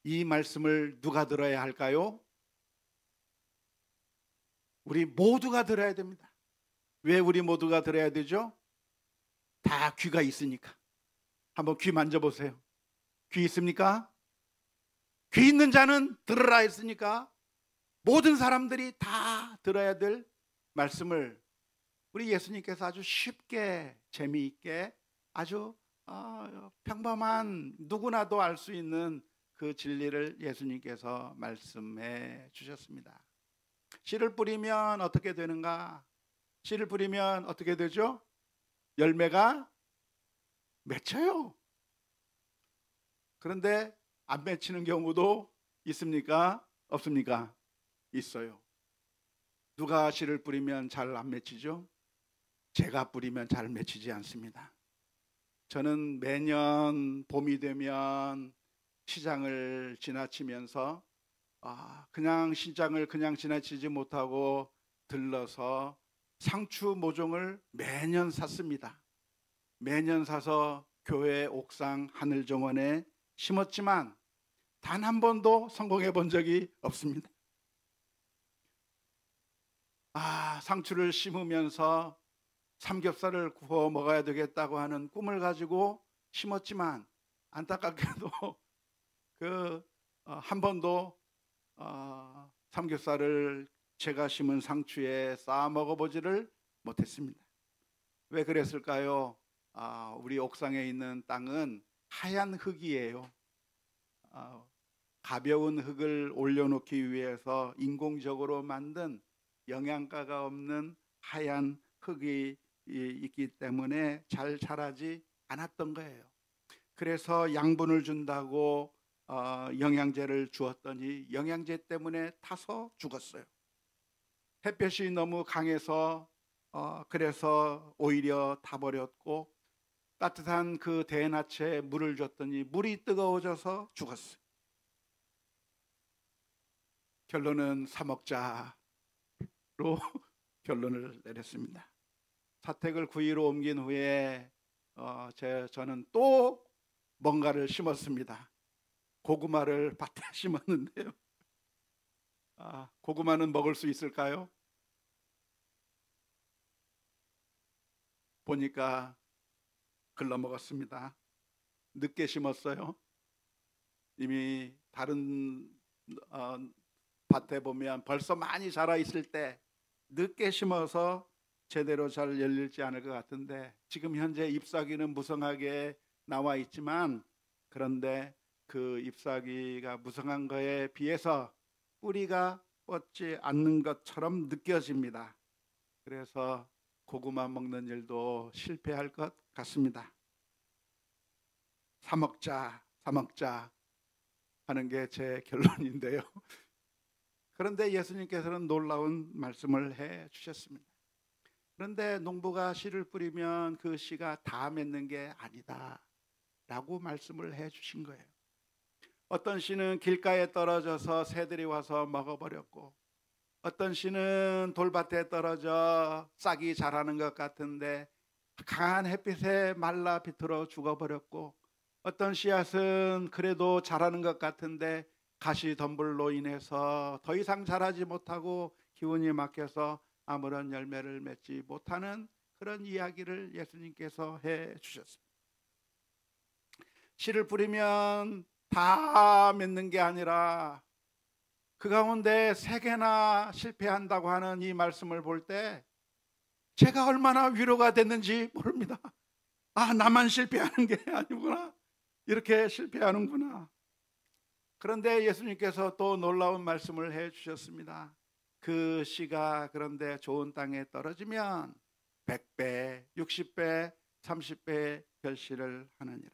이 말씀을 누가 들어야 할까요? 우리 모두가 들어야 됩니다. 왜 우리 모두가 들어야 되죠? 다 귀가 있으니까. 한번 귀 만져보세요. 귀 있습니까? 귀 있는 자는 들으라 했으니까 모든 사람들이 다 들어야 될 말씀을 우리 예수님께서 아주 쉽게 재미있게 아주 평범한 누구나도 알 수 있는 그 진리를 예수님께서 말씀해 주셨습니다. 씨를 뿌리면 어떻게 되는가? 씨를 뿌리면 어떻게 되죠? 열매가 맺혀요. 그런데 안 맺히는 경우도 있습니까? 없습니까? 있어요. 누가 씨를 뿌리면 잘 안 맺히죠? 제가 뿌리면 잘 맺히지 않습니다. 저는 매년 봄이 되면 시장을 지나치면서 그냥 시장을 그냥 지나치지 못하고 들러서 상추 모종을 매년 샀습니다. 매년 사서 교회 옥상 하늘정원에 심었지만 단 한 번도 성공해 본 적이 없습니다. 상추를 심으면서 삼겹살을 구워 먹어야 되겠다고 하는 꿈을 가지고 심었지만 안타깝게도 한 번도 삼겹살을 제가 심은 상추에 쌓아 먹어보지를 못했습니다. 왜 그랬을까요? 우리 옥상에 있는 땅은 하얀 흙이에요. 가벼운 흙을 올려놓기 위해서 인공적으로 만든 영양가가 없는 하얀 흙이 있기 때문에 잘 자라지 않았던 거예요. 그래서 양분을 준다고 영양제를 주었더니 영양제 때문에 타서 죽었어요. 햇볕이 너무 강해서 그래서 오히려 타버렸고, 따뜻한 그 대낮에 물을 줬더니 물이 뜨거워져서 죽었어요. 결론은 사 먹자로 결론을 내렸습니다. 사택을 구이로 옮긴 후에 저는 또 뭔가를 심었습니다. 고구마를 밭에 심었는데요. 고구마는 먹을 수 있을까요? 보니까 글러먹었습니다. 늦게 심었어요. 이미 다른 밭에 보면 벌써 많이 자라 있을 때 늦게 심어서 제대로 잘 열리지 않을 것 같은데, 지금 현재 잎사귀는 무성하게 나와 있지만 그런데 그 잎사귀가 무성한 거에 비해서 뿌리가 뻗지 않는 것처럼 느껴집니다. 그래서 고구마 먹는 일도 실패할 것 같습니다. 사 먹자 하는 게 제 결론인데요. 그런데 예수님께서는 놀라운 말씀을 해 주셨습니다. 그런데 농부가 씨를 뿌리면 그 씨가 다 맺는 게 아니다 라고 말씀을 해 주신 거예요. 어떤 씨는 길가에 떨어져서 새들이 와서 먹어버렸고, 어떤 씨는 돌밭에 떨어져 싹이 자라는 것 같은데 강한 햇빛에 말라 비틀어 죽어버렸고, 어떤 씨앗은 그래도 자라는 것 같은데 가시덤불로 인해서 더 이상 자라지 못하고 기운이 막혀서 아무런 열매를 맺지 못하는 그런 이야기를 예수님께서 해 주셨습니다. 씨를 뿌리면 다 맺는 게 아니라 그 가운데 3개나 실패한다고 하는 이 말씀을 볼 때 제가 얼마나 위로가 됐는지 모릅니다. 나만 실패하는 게 아니구나, 이렇게 실패하는구나. 그런데 예수님께서 또 놀라운 말씀을 해 주셨습니다. 그 씨가 그런데 좋은 땅에 떨어지면 100배, 60배, 30배 결실을 하느니라.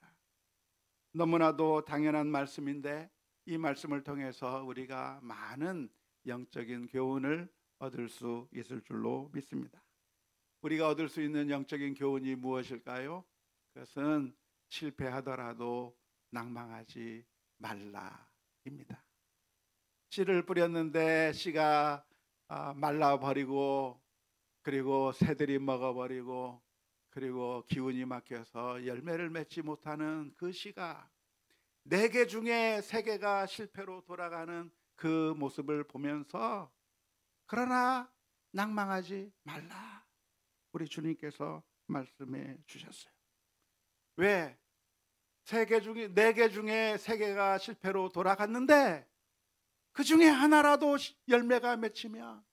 너무나도 당연한 말씀인데 이 말씀을 통해서 우리가 많은 영적인 교훈을 얻을 수 있을 줄로 믿습니다. 우리가 얻을 수 있는 영적인 교훈이 무엇일까요? 그것은 실패하더라도 낭망하지 말라입니다. 씨를 뿌렸는데 씨가 말라버리고, 그리고 새들이 먹어버리고, 그리고 기운이 막혀서 열매를 맺지 못하는 그 씨가 4개 중에 3개가 실패로 돌아가는 그 모습을 보면서 그러나 낭망하지 말라, 우리 주님께서 말씀해 주셨어요. 왜? 4개 중에 3개가 실패로 돌아갔는데 그 중에 하나라도 열매가 맺히면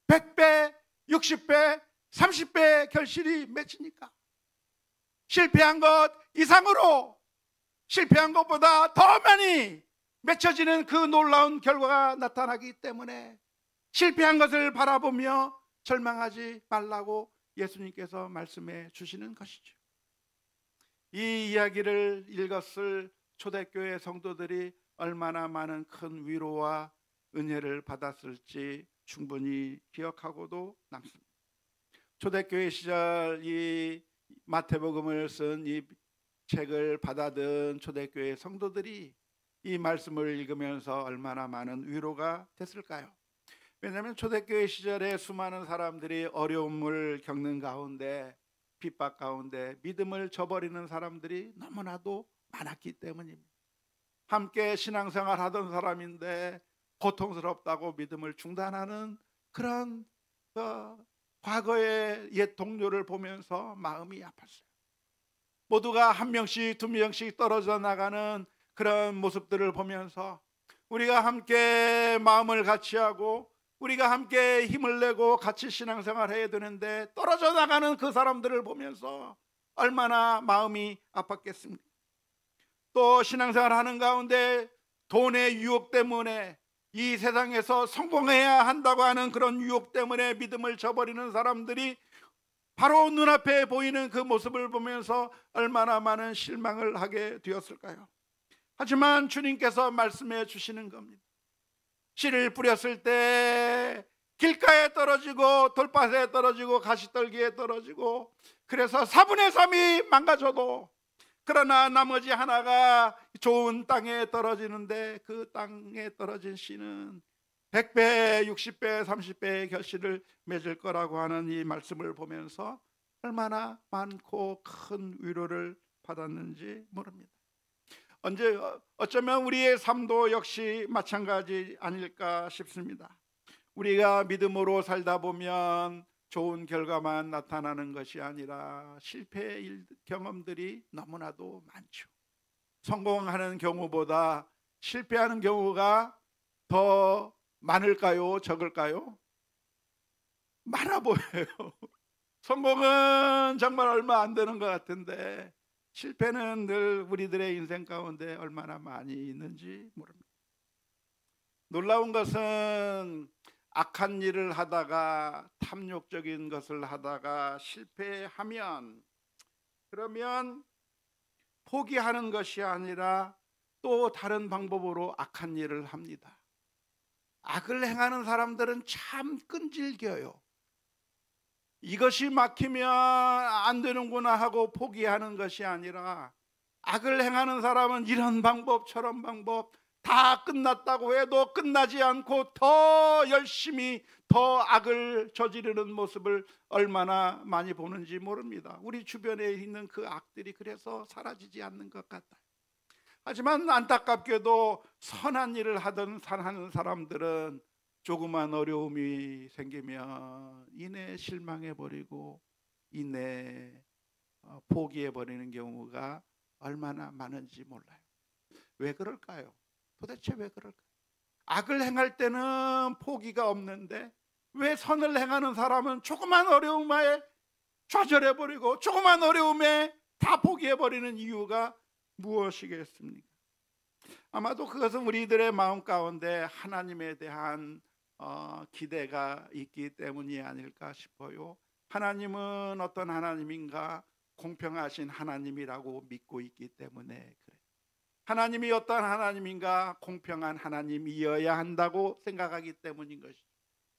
100배, 60배, 30배 결실이 맺히니까 실패한 것 이상으로, 실패한 것보다 더 많이 맺혀지는 그 놀라운 결과가 나타나기 때문에 실패한 것을 바라보며 절망하지 말라고 예수님께서 말씀해 주시는 것이죠. 이 이야기를 읽었을 초대교회 성도들이 얼마나 많은 큰 위로와 은혜를 받았을지 충분히 기억하고도 남습니다. 초대교회 시절 이 마태복음을 쓴 이 책을 받아든 초대교회 성도들이 이 말씀을 읽으면서 얼마나 많은 위로가 됐을까요? 왜냐하면 초대교회 시절에 수많은 사람들이 어려움을 겪는 가운데, 핍박 가운데 믿음을 저버리는 사람들이 너무나도 많았기 때문입니다. 함께 신앙생활 하던 사람인데 고통스럽다고 믿음을 중단하는 그런 과거의 옛 동료를 보면서 마음이 아팠어요. 모두가 한 명씩 두 명씩 떨어져 나가는 그런 모습들을 보면서 우리가 함께 마음을 같이 하고 우리가 함께 힘을 내고 같이 신앙생활 해야 되는데 떨어져 나가는 그 사람들을 보면서 얼마나 마음이 아팠겠습니까? 또 신앙생활 하는 가운데 돈의 유혹 때문에, 이 세상에서 성공해야 한다고 하는 그런 유혹 때문에 믿음을 저버리는 사람들이 바로 눈앞에 보이는 그 모습을 보면서 얼마나 많은 실망을 하게 되었을까요? 하지만 주님께서 말씀해 주시는 겁니다. 씨를 뿌렸을 때 길가에 떨어지고 돌밭에 떨어지고 가시떨기에 떨어지고 그래서 4분의 3이 망가져도, 그러나 나머지 하나가 좋은 땅에 떨어지는데 그 땅에 떨어진 씨는 100배, 60배, 30배의 결실을 맺을 거라고 하는 이 말씀을 보면서 얼마나 많고 큰 위로를 받았는지 모릅니다. 어쩌면 우리의 삶도 역시 마찬가지 아닐까 싶습니다. 우리가 믿음으로 살다 보면 좋은 결과만 나타나는 것이 아니라 실패의 경험들이 너무나도 많죠. 성공하는 경우보다 실패하는 경우가 더 많을까요? 적을까요? 많아 보여요. 성공은 정말 얼마 안 되는 것 같은데 실패는 늘 우리들의 인생 가운데 얼마나 많이 있는지 모릅니다. 놀라운 것은 악한 일을 하다가, 탐욕적인 것을 하다가 실패하면, 그러면 포기하는 것이 아니라 또 다른 방법으로 악한 일을 합니다. 악을 행하는 사람들은 참 끈질겨요. 이것이 막히면 안 되는구나 하고 포기하는 것이 아니라, 악을 행하는 사람은 이런 방법 저런 방법 다 끝났다고 해도 끝나지 않고 더 열심히 더 악을 저지르는 모습을 얼마나 많이 보는지 모릅니다. 우리 주변에 있는 그 악들이 그래서 사라지지 않는 것 같아요. 하지만 안타깝게도 선한 일을 하는 사람들은 조그만 어려움이 생기면 이내 실망해버리고 이내 포기해버리는 경우가 얼마나 많은지 몰라요. 왜 그럴까요? 도대체 왜 그럴까요? 악을 행할 때는 포기가 없는데 왜 선을 행하는 사람은 조그만 어려움에 좌절해버리고 조그만 어려움에 다 포기해버리는 이유가 무엇이겠습니까? 아마도 그것은 우리들의 마음 가운데 하나님에 대한 기대가 있기 때문이 아닐까 싶어요. 하나님은 어떤 하나님인가? 공평하신 하나님이라고 믿고 있기 때문에 그래요. 하나님이 어떤 하나님인가? 공평한 하나님이어야 한다고 생각하기 때문인 것이죠.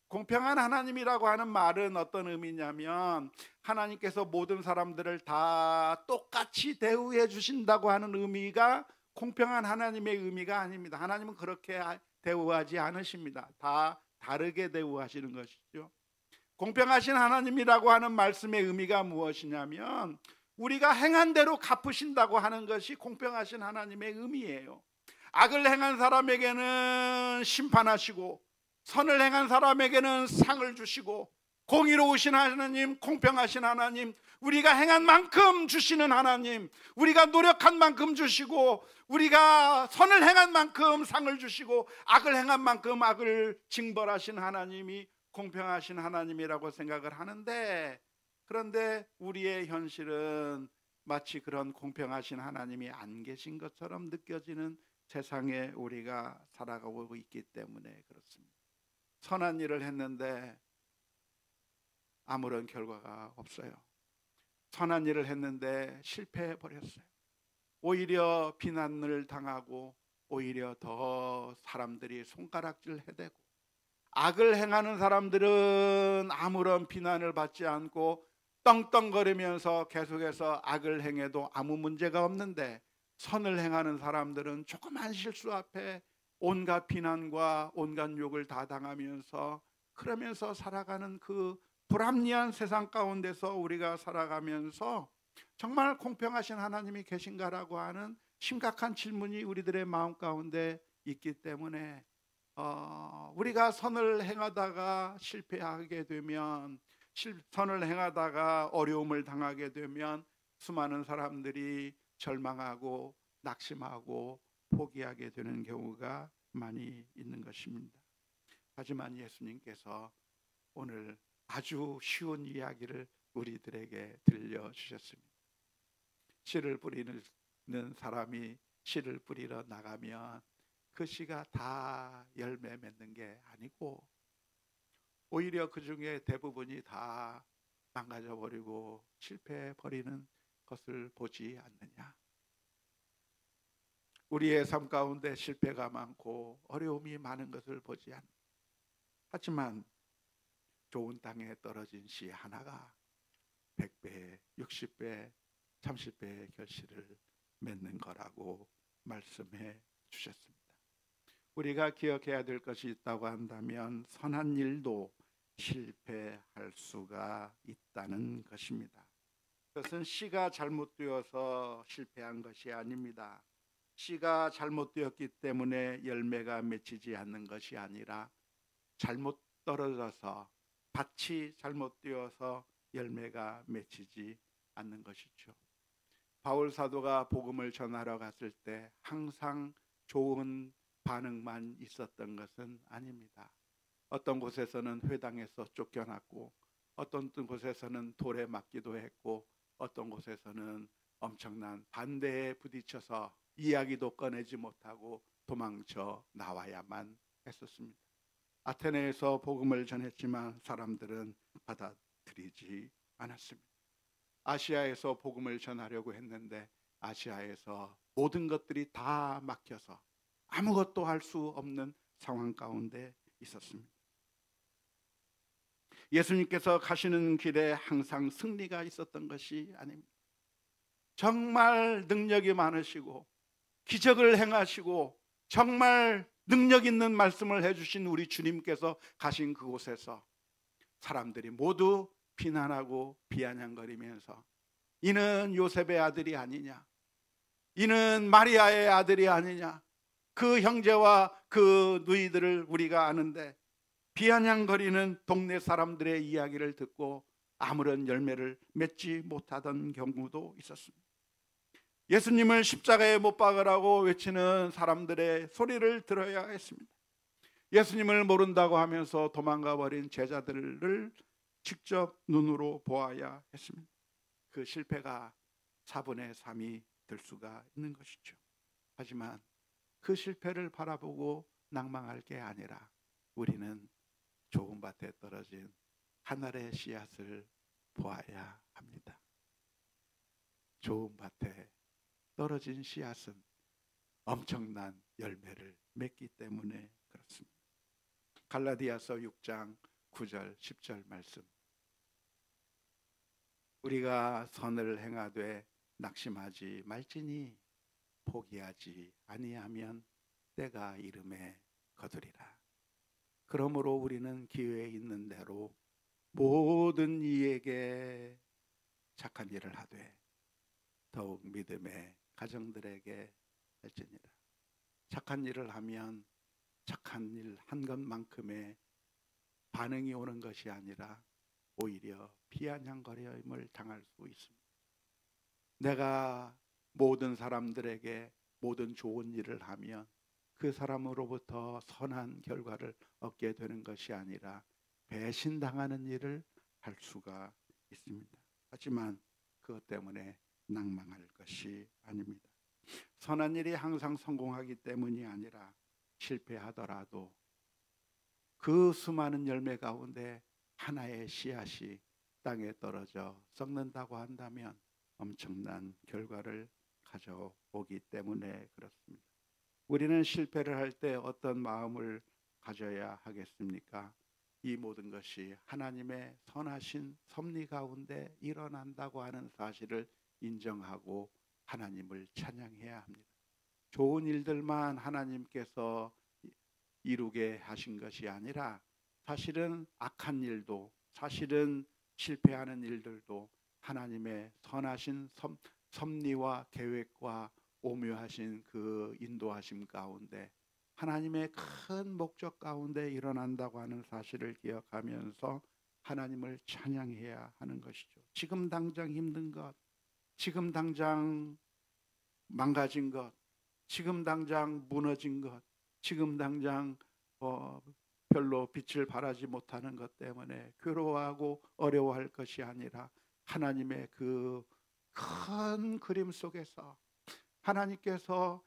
공평한 하나님이라고 하는 말은 어떤 의미냐면 하나님께서 모든 사람들을 다 똑같이 대우해 주신다고 하는 의미가 공평한 하나님의 의미가 아닙니다. 하나님은 그렇게 대우하지 않으십니다. 다 다르게 대우하시는 것이죠. 공평하신 하나님이라고 하는 말씀의 의미가 무엇이냐면 우리가 행한 대로 갚으신다고 하는 것이 공평하신 하나님의 의미예요. 악을 행한 사람에게는 심판하시고 선을 행한 사람에게는 상을 주시고, 공의로우신 하나님, 공평하신 하나님, 우리가 행한 만큼 주시는 하나님, 우리가 노력한 만큼 주시고, 우리가 선을 행한 만큼 상을 주시고, 악을 행한 만큼 악을 징벌하신 하나님이 공평하신 하나님이라고 생각을 하는데, 그런데 우리의 현실은 마치 그런 공평하신 하나님이 안 계신 것처럼 느껴지는 세상에 우리가 살아가고 있기 때문에 그렇습니다. 선한 일을 했는데 아무런 결과가 없어요. 선한 일을 했는데 실패해 버렸어요. 오히려 비난을 당하고, 오히려 더 사람들이 손가락질 해대고, 악을 행하는 사람들은 아무런 비난을 받지 않고 떵떵거리면서 계속해서 악을 행해도 아무 문제가 없는데, 선을 행하는 사람들은 조그만 실수 앞에 온갖 비난과 온갖 욕을 다 당하면서, 그러면서 살아가는 그 불합리한 세상 가운데서 우리가 살아가면서 정말 공평하신 하나님이 계신가라고 하는 심각한 질문이 우리들의 마음 가운데 있기 때문에 우리가 선을 행하다가 실패하게 되면, 선을 행하다가 어려움을 당하게 되면 수많은 사람들이 절망하고 낙심하고 포기하게 되는 경우가 많이 있는 것입니다. 하지만 예수님께서 오늘 아주 쉬운 이야기를 우리들에게 들려주셨습니다. 씨를 뿌리는 사람이 씨를 뿌리러 나가면 그 씨가 다 열매 맺는 게 아니고, 오히려 그 중에 대부분이 다 망가져 버리고 실패해 버리는 것을 보지 않느냐. 우리의 삶 가운데 실패가 많고 어려움이 많은 것을 보지 않느냐. 하지만 좋은 땅에 떨어진 씨 하나가 100배, 60배, 30배의 결실을 맺는 거라고 말씀해 주셨습니다. 우리가 기억해야 될 것이 있다고 한다면 선한 일도 실패할 수가 있다는 것입니다. 그것은 씨가 잘못되어서 실패한 것이 아닙니다. 씨가 잘못되었기 때문에 열매가 맺히지 않는 것이 아니라 잘못 떨어져서, 밭이 잘못되어서 열매가 맺히지 않는 것이죠. 바울 사도가 복음을 전하러 갔을 때 항상 좋은 반응만 있었던 것은 아닙니다. 어떤 곳에서는 회당에서 쫓겨났고, 어떤 곳에서는 돌에 맞기도 했고, 어떤 곳에서는 엄청난 반대에 부딪혀서 이야기도 꺼내지 못하고 도망쳐 나와야만 했었습니다. 아테네에서 복음을 전했지만 사람들은 받아들이지 않았습니다. 아시아에서 복음을 전하려고 했는데 아시아에서 모든 것들이 다 막혀서 아무것도 할 수 없는 상황 가운데 있었습니다. 예수님께서 가시는 길에 항상 승리가 있었던 것이 아닙니다. 정말 능력이 많으시고 기적을 행하시고 정말 능력 있는 말씀을 해주신 우리 주님께서 가신 그곳에서 사람들이 모두 비난하고 비아냥거리면서 이는 요셉의 아들이 아니냐, 이는 마리아의 아들이 아니냐, 그 형제와 그 누이들을 우리가 아는데, 비아냥거리는 동네 사람들의 이야기를 듣고 아무런 열매를 맺지 못하던 경우도 있었습니다. 예수님을 십자가에 못 박으라고 외치는 사람들의 소리를 들어야 했습니다. 예수님을 모른다고 하면서 도망가 버린 제자들을 직접 눈으로 보아야 했습니다. 그 실패가 4분의 3이 될 수가 있는 것이죠. 하지만 그 실패를 바라보고 낭망할 게 아니라 우리는 좋은 밭에 떨어진 하늘의 씨앗을 보아야 합니다. 좋은 밭에 떨어진 씨앗은 엄청난 열매를 맺기 때문에 그렇습니다. 갈라디아서 6장 9절 10절 말씀, 우리가 선을 행하되 낙심하지 말지니 포기하지 아니하면 때가 이름에 거두리라. 그러므로 우리는 기회에 있는 대로 모든 이에게 착한 일을 하되 더욱 믿음의 가정들에게 할지니라. 착한 일을 하면 착한 일 한 것만큼의 반응이 오는 것이 아니라 오히려 비아냥거림을 당할 수 있습니다. 내가 모든 사람들에게 모든 좋은 일을 하면 그 사람으로부터 선한 결과를 얻게 되는 것이 아니라 배신당하는 일을 할 수가 있습니다. 하지만 그것 때문에 낭망할 것이 아닙니다. 선한 일이 항상 성공하기 때문이 아니라 실패하더라도 그 수많은 열매 가운데 하나의 씨앗이 땅에 떨어져 썩는다고 한다면 엄청난 결과를 가져오기 때문에 그렇습니다. 우리는 실패를 할 때 어떤 마음을 가져야 하겠습니까? 이 모든 것이 하나님의 선하신 섭리 가운데 일어난다고 하는 사실을 인정하고 하나님을 찬양해야 합니다. 좋은 일들만 하나님께서 이루게 하신 것이 아니라 사실은 악한 일도, 사실은 실패하는 일들도 하나님의 선하신 섭리와 계획과 오묘하신 그 인도하심 가운데 하나님의 큰 목적 가운데 일어난다고 하는 사실을 기억하면서 하나님을 찬양해야 하는 것이죠. 지금 당장 힘든 것, 지금 당장 망가진 것, 지금 당장 무너진 것, 지금 당장 별로 빛을 발하지 못하는 것 때문에 괴로워하고 어려워할 것이 아니라 하나님의 그 큰 그림 속에서 하나님께서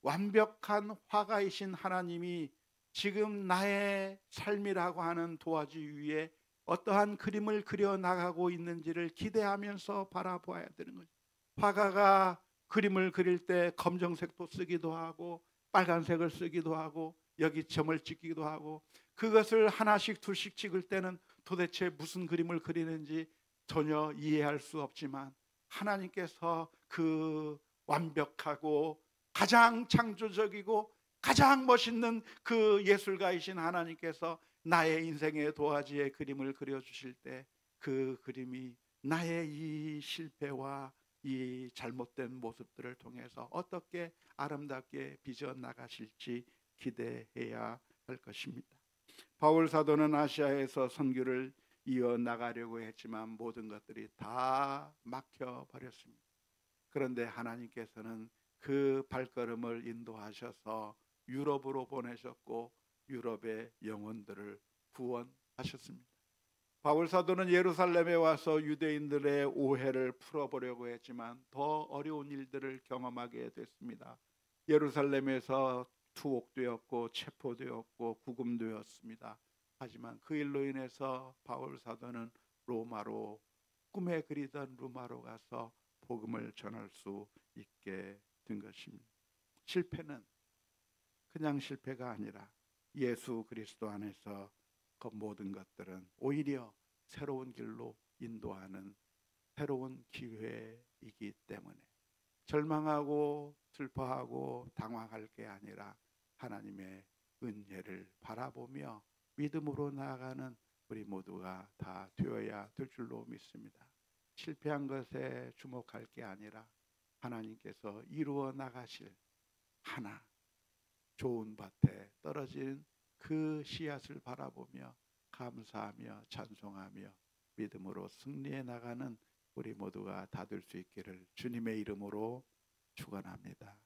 완벽한 화가이신 하나님이 지금 나의 삶이라고 하는 도화지 위에 어떠한 그림을 그려나가고 있는지를 기대하면서 바라보아야 되는 거죠. 화가가 그림을 그릴 때 검정색도 쓰기도 하고 빨간색을 쓰기도 하고 여기 점을 찍기도 하고 그것을 하나씩 둘씩 찍을 때는 도대체 무슨 그림을 그리는지 전혀 이해할 수 없지만 하나님께서 그 완벽하고 가장 창조적이고 가장 멋있는 그 예술가이신 하나님께서 나의 인생의 도화지에 그림을 그려주실 때 그 그림이 나의 이 실패와 이 잘못된 모습들을 통해서 어떻게 아름답게 빚어나가실지 기대해야 할 것입니다. 바울 사도는 아시아에서 선교를 이어나가려고 했지만 모든 것들이 다 막혀버렸습니다. 그런데 하나님께서는 그 발걸음을 인도하셔서 유럽으로 보내셨고 유럽의 영혼들을 구원하셨습니다. 바울 사도는 예루살렘에 와서 유대인들의 오해를 풀어보려고 했지만 더 어려운 일들을 경험하게 됐습니다. 예루살렘에서 투옥되었고 체포되었고 구금되었습니다. 하지만 그 일로 인해서 바울 사도는 로마로 꿈에 그리던 로마로 가서 복음을 전할 수 있게 된 것입니다. 실패는 그냥 실패가 아니라 예수 그리스도 안에서 그 모든 것들은 오히려 새로운 길로 인도하는 새로운 기회이기 때문에 절망하고 슬퍼하고 당황할 게 아니라 하나님의 은혜를 바라보며 믿음으로 나아가는 우리 모두가 다 되어야 될 줄로 믿습니다. 실패한 것에 주목할 게 아니라 하나님께서 이루어 나가실 하나 좋은 밭에 떨어진 그 씨앗을 바라보며 감사하며 찬송하며 믿음으로 승리해 나가는 우리 모두가 다 될 수 있기를 주님의 이름으로 축원합니다.